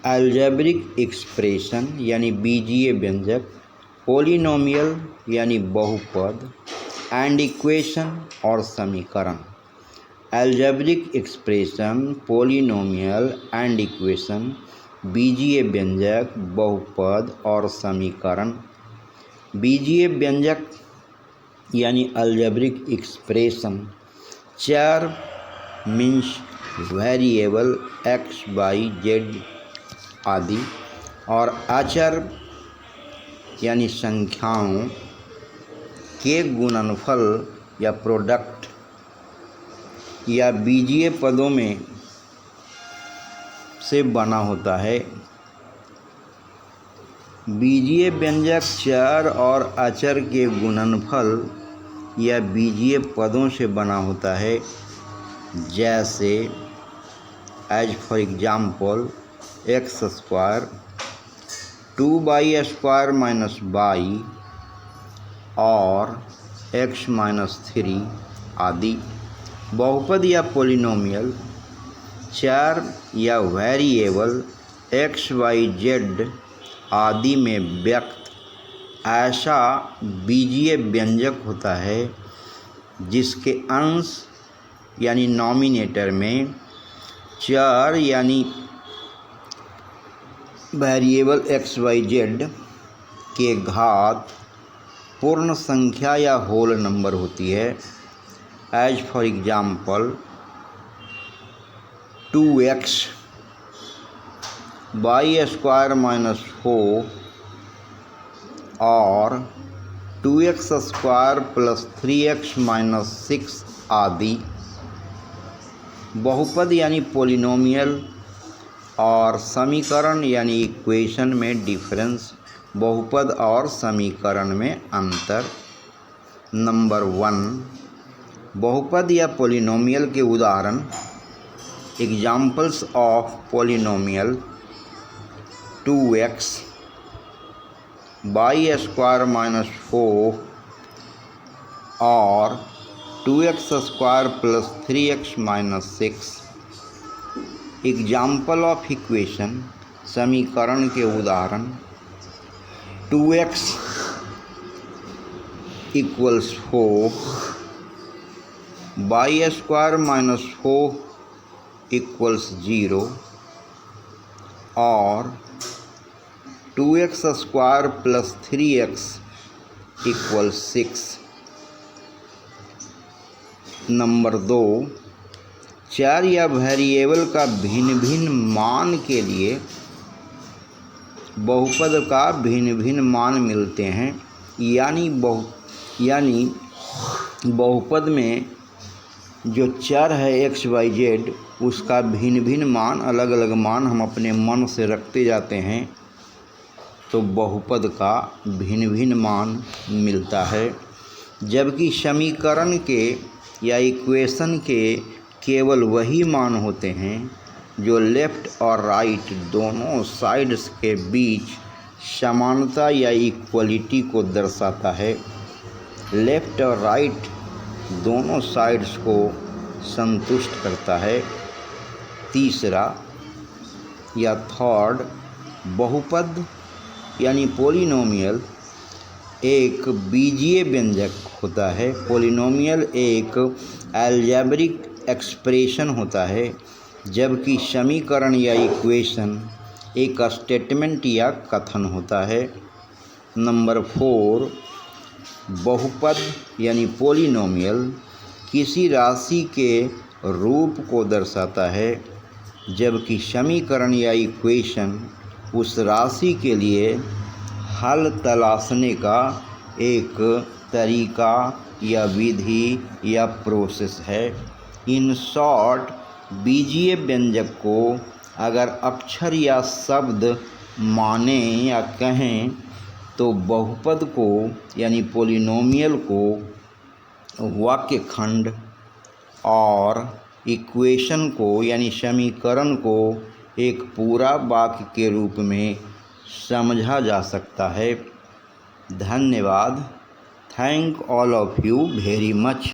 Algebraic expression यानी बीजीय व्यंजक, पोलिनोमियल यानी बहुपद, एंड इक्वेशन और समीकरण। Algebraic expression, polynomial and equation, बीजीय व्यंजक, बहुपद और समीकरण। बीजीय व्यंजक यानी अलजेब्रिक एक्सप्रेशन चर means variable X Y Z आदि, और अचर यानी संख्याओं के गुणनफल या प्रोडक्ट या बीजीय पदों में से बना होता है। बीजीय व्यंजक चर और अचर के गुणनफल या बीजीय पदों से बना होता है, जैसे as for example X square 2y² minus Y और x-3 आदि। बहुपद या पोलिनोमियल चर या वेरिएबल एक्स वाई जेड आदि में व्यक्त ऐसा बीजीय व्यंजक होता है जिसके अंश यानी नॉमिनेटर में चर यानी वेरिएबल एक्स वाई जेड के घात पूर्ण संख्या या होल नंबर होती है। As for example 2x y² minus 4 और 2x² प्लस 3x माइनस 6 आदि। बहुपद यानी पोलिनोमियल और समीकरण यानी इक्वेशन में डिफरेंस, बहुपद और समीकरण में अंतर। नंबर 1, बहुपद या पोलिनोमियल के उदाहरण। Examples of polynomial 2x y² minus 4 और 2x² plus 3x minus 6। Example of equation समीकरण के उदाहरण 2x equals 4, y² minus 4 equals 0 और 2x² plus 3x equals 6। Number 2, चर या वेरिएबल का भिन्न भिन्न मान के लिए बहुपद का भिन्न भिन्न मान मिलते हैं, यानी बहुपद में जो चर है एक्स वाई जेड उसका भिन्न भिन्न मान, अलग अलग मान हम अपने मन से रखते जाते हैं, तो बहुपद का भिन्न भिन्न मान मिलता है। जबकि समीकरण के या इक्वेशन के केवल वही मान होते हैं जो लेफ़्ट और राइट दोनों साइड्स के बीच समानता या इक्वलिटी को दर्शाता है। लेफ़्ट और राइट दोनों साइड्स को संतुष्ट करता है। तीसरा या थर्ड, बहुपद यानी पोलिनोमियल एक बीजीय व्यंजक होता है। पोलिनोमियल एक अलजेब्रिक एक्सप्रेशन होता है, जबकि समीकरण या इक्वेशन एक स्टेटमेंट या कथन होता है। नंबर 4, बहुपद यानी पोलिनोमियल किसी राशि के रूप को दर्शाता है, जबकि समीकरण या इक्वेशन उस राशि के लिए हल तलाशने का एक तरीका या विधि या प्रोसेस है। इन शॉर्ट, बीजीय व्यंजक को अगर अक्षर या शब्द माने या कहें तो बहुपद को यानी पोलिनोमियल को वाक्य खंड और इक्वेशन को यानी समीकरण को एक पूरा वाक्य के रूप में समझा जा सकता है। धन्यवाद। Thank all of you very much.